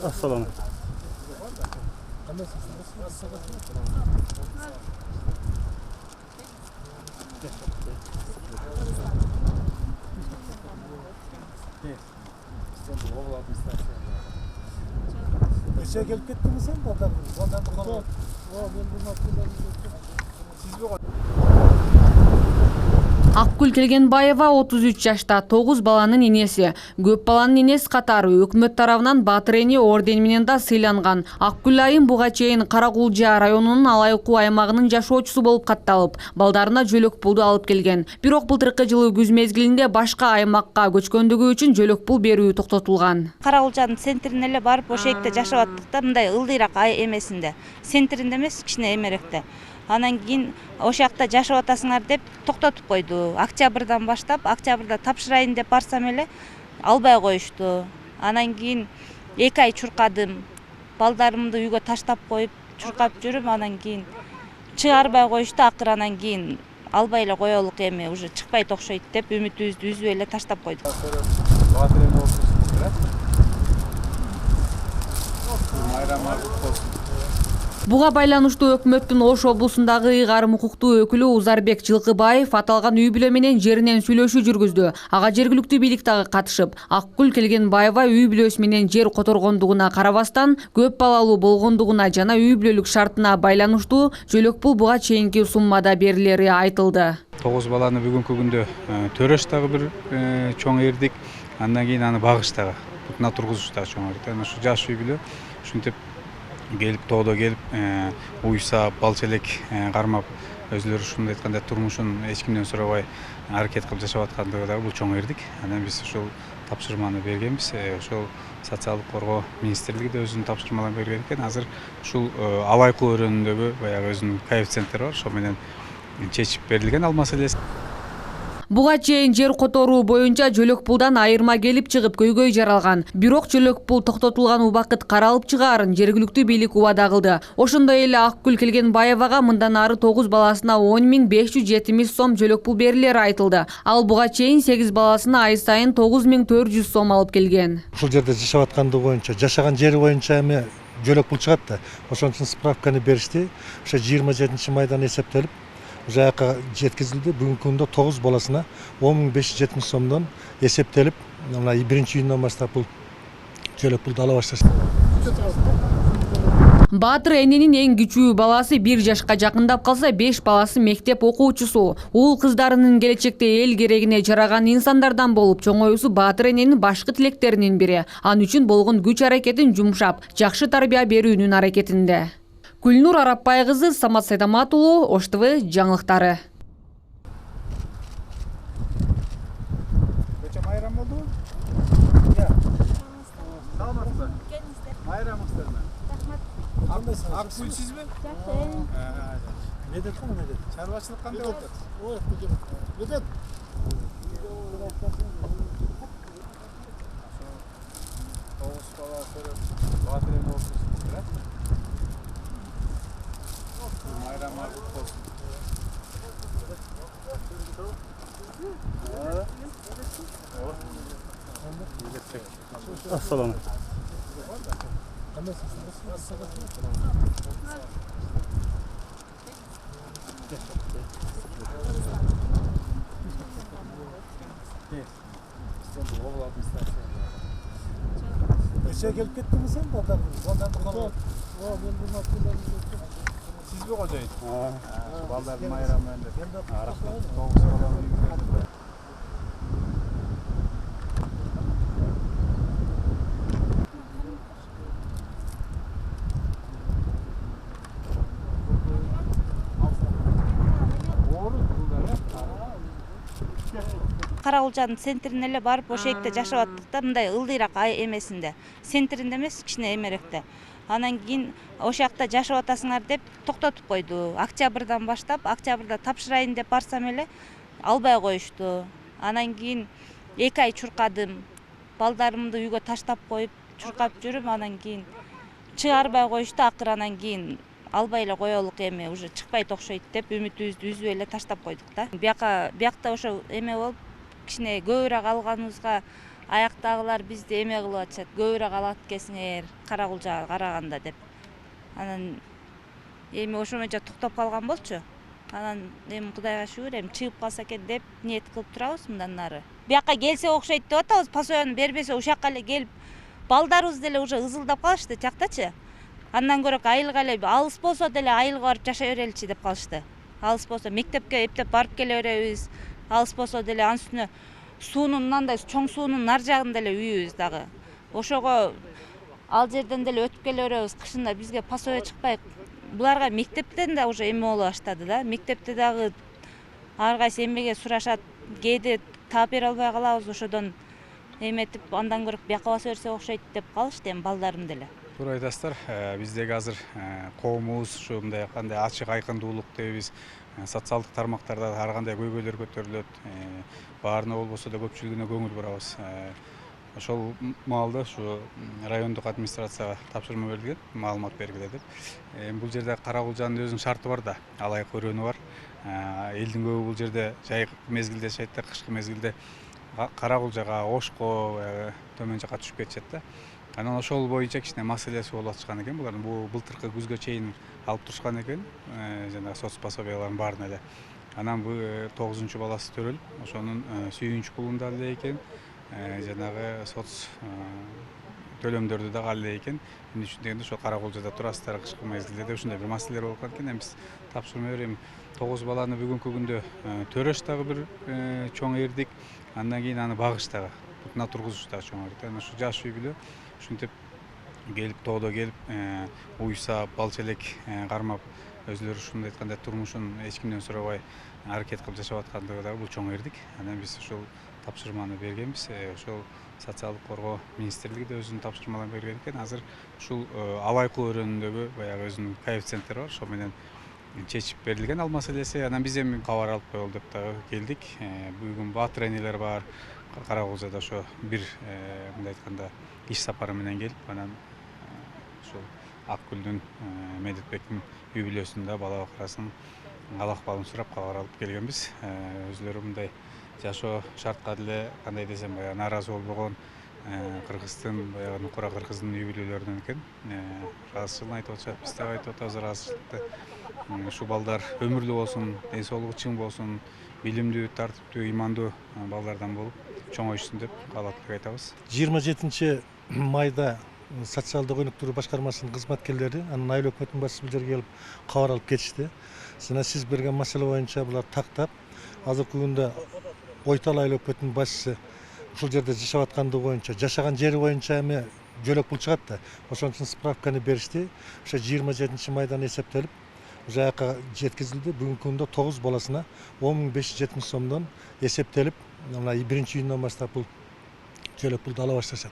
Assalamu. Geçe gelip gittin mi sen? Baldan buradan. Siz mi? Акгүл Келгенбаева 33 жашта 9 баланын энеси. Көп баланын энеси катары өкмөт тарабынан Баатыр эне ордени менен да сыйланган. Акгүл айым буга чейин Каракулжа районунун Алайкуу аймагынын жашоочусу болуп катталып, балдарына жөлөк пулду алып келген. Бирок былтыркы жылы күз мезгилинде башка аймакка көчкөндүгү үчүн жөлөк пул берүү токтотулган. Каракулжанын центрине эле барып ошол жерде жашап аттык да, мындай ылдыйраак эмесинде. Центринде эмес, кичине эмеректе. Анан кийин ошол жакта жашап атасыңар деп токтотуп койду. Октябрдан баштап, октябрда тапшырайын деп барсам эле албай коюшту. Анан кийин 2 ай чуркадым. Балдарымды үйгө таштап коюп, чуркап жүрүп, анан кийин чыгарбай коюшту. Акыры анан кийин албай эле коелук, эми уже чыкпайт окшойт деп үмүтүбүздү үзүп эле таштап койдук. Буга байланыштуу өкмөттүн Ош облусундагы ыйгарым укуктуу өкүлү Узарбек Жылкыбаев аталган үй бүлө менен жеринен сүйлөшүү жүргүздү. Ага жергиликтүү бийлик дагы катышып, Акгүл Келгенбаева үй бүлөсү менен жер которгондугуна карабастан, көп балалуу болгондугуна жана үй бүлөлүк шартына байланыштуу жөлөк пул буга чейинки суммада берилери айтылды. 9 баланы бүгүнкү күндө төрөш дагы бир чоң эрдик, андан кийин аны багыш дагы, бутуна тургузуш дагы чоң эрдик. Ошо жаш үй бүлө ушинтип келип тоодо келип уйса балчелек кармап өзлөрү ушундай айтканда турмушун эч кимден сурабай аракет кылып жашап аткандыгы дагы бул чоң эрдик. Анан биз ушул тапшырманы бергенбиз. Ошол социалдык коргоо министрлиги да өзүнүн тапшырмаларын берген экен. Азыр ушул Алайкуу өрөөнүндөгү баягы өзүнүн коэффициенттери бар, ошо менен чечип берилген ал маселеси. Буга чейин жер которуу боюнча жөлөк пулдан айырма келип чыгып көйгөй жаралган. Бирок жөлөк пул токтотулган убакыт каралып чыгаарын жергиликтүү бийлик убада кылды. Ошондой эле Акгүл Келгенбаевага мындан ары 9 баласына 10.570 сом жөлөк пул берилери айтылды. Ал буга чейин 8 баласына ай сайын 9.400 сом алып келген. Ушул жерде жашап аткандыгы боюнча, жашаган жери боюнча эми жөлөк пул чыгат да. Ошон үчүн справканы беришти. Ошо 27-майдан эсептелип жаакка жеткизилди. Бүгүнкү күндө 9 баласына 10.570 сомдон эсептелип, мына 1-июндан баштап бул жөлөк пулду ала башташты. Баатыр эненин эң кичүү баласы 1 жашка жакындап калса, 5 баласы мектеп окуучусу. Уул кыздарынын келечекте эл керегине жараган инсандардан болуп чоңоюусу Баатыр эненин башкы тилектеринин бири. Анын үчүн болгон күч аракетин жумшап, жакшы тарбия берүүнүн аракетинде. Гүлнур Арапбай кызы, Самат Сайдамат уулу, Ош ТВ жаңылыктары. Майрам болду? Саламатсызбы? Майрамыңыздарбы? Рахмат. Акгүл сизби? Медет кандай медет? Чарбачылык кандай болуп атат? Ой, медет. Тогуз бала көрөп, Баатыр эне болупсуз, э? Майрам болсун. Assalamu. Geçe gelip gittin mi sen? Baldan buradan. Siz mi kocayın? Baldan Mayram bende. Rahmet. 9 balanın büyükleri. Каракулжанын центрине эле барып ошол жерде жашап аттык да, мындай ылдыйраак эмесинде. Центринде эмес, кичине эмеректе. Анан кийин ошол жакта жашап атасыңар деп токтотуп койду. Октябрдан баштап, октябрда тапшырайын деп барсам эле албай коюшту. Анан кийин 2 ай чуркадым. Балдарымды үйгө таштап коюп, чуркап жүрүп, анан кийин чыгарбай коюшту. Акыры анан кийин албай эле коелук, эми уже чыкпайт окшойт деп үмүтүбүздү үзүп эле таштап койдук да. Биякта ошо эме болуп кичине көбүрөөк алганыбызга аяктагылар бизди эме кылып атышат, көбүрөөк алат экенсиңер Каракулчага караганда деп. Анан эми ошоменче токтоп калган болчу. Анан эми Кудайга шүгүр, эми чыгып калса экен деп ниет кылып турабыз мындан нары. Биякка келсе окшойт деп атабыз, постоянно бербесе ушакка эле келип балдарыбыз деле уже ызылдап калышты жактачы. Андан көрөк айылга эле алыс болсо деле айылга барып жашай береличи деп калышты. Алыс болсо мектепке эптеп барып келе беребиз. Алыс болсо деле анын үстүнө суунун мындай чоң суунун нар жагында эле үйүбүз дагы. Ошого ал жерден деле өтүп келе беребиз. Кышында бизге пасоя чыкпай, буларга мектептен да уже эме боло баштады да. Мектепте дагы ар кайсы эмеге сурашат, кээде таап бере албай калабыз, ошодон эметип андан көрөк бияка баса берсе окшойт деп калышты эми балдарым деле. Туура айтасыздар. Биздеги азыр коомубуз ушу мындай кандай ачык айкындуулук дейбиз. Социалдык тармактарда ар кандай көйгөйлөр көтөрүлөт. Баарына болбосо да көпчүлүгүнө көңүл бурабыз. Ошол маалда ушу райондук администрацияга тапшырма берилген, маалымат бергиле деп. Бул жерде Каракулчанын өзүнүн шарты бар да, алай көрөнү бар. Элдин көбү бул жерде жай мезгилде жашайт да, кышкы мезгилде Каракулчага, Ошко, төмөн жакка түшүп кетишет да. Анан ошол боюнча кичине маселеси болуп атышкан экен. Булардын бул былтыркы күзгө чейин алып турушкан экен. Жана соц пособиялардын баарына эле. Анан бул 9-чу баласы төрөлүп, ошонун сүйүнүч пулун да алды экен. Жанагы соц төлөмдөрдү да алды экен. Эмне үчүн дегенде ошо Каракулчада турасыздар кышкы мезгилде деп ушундай бир маселелер болуп калган экен. Биз тапшырма берем. 9 баланы бүгүнкү күндө төрөш дагы бир чоң эрдик. Андан кийин аны багыш дагы, бутуна тургузуш дагы чоң эрдик. Анан ушу жаш үй бүлө ушинтип келип тоодо келип уйса балча элек кармап өзүлөрү ушундай айтканда турмушун эч кимден сурабай аракет кылып жашап аткандыгы дагы бул чоң эрдик. Анан биз ушул тапшырманы бергенбиз. Ошол социалдык коргоо министрлиги да өзүнүн тапшырмаларын берген экен. Азыр ушул алайкуу өрөөнүндөгү баягы өзүнүн коэффициенттери бар, ошо менен чечип берилген ал маселеси. Анан биз эми кабар алып коелу деп дагы келдик. Бүгүн батыр энелер бар. Каракулчада ошо бир мындай айтканда иш сапары менен келип, анан ушул Акгүлдүн Медетбектин үй бүлөсүндө бала бакырасын ал акыбалын сурап кабар алып келгенбиз. Өзүлөрү мындай жашоо шартка деле кандай десем баягы нааразы болбогон кыргыздын баягы нукура кыргыздын үй бүлөлөрүнөн экен. Ыраазычылыгын айтып атышат, биз дагы айтып атабыз ыраазычылыкты. Ушул балдар өмүрлүү болсун, ден соолугу чың болсун, билимдүү, тартиптүү, ыймандуу балдардан болуп чоңойшсун деп каалап айтабыз. 27 майда социалдык өнүктүрүү башкармасынын кызматкерлери анан айыл өкмөтүнүн башчысы бул жерге келип кабар алып кетишти. Жана сиз берген маселе боюнча булар тактап, азыркы күндө Ойтал айыл өкмөтүнүн башчысы ушул жерде жашап аткандыгы боюнча, жашаган жери боюнча эми жөлөк пул чыгат да. Ошон үчүн справканы беришти. Ошо 27 майдан эсептелип, жаякка жеткизилди. Бүгүнкү күндө 9 баласына 10.570 сомдон эсептелип, мына 1-июндан баштап бул жөлөк пулду ала башташат.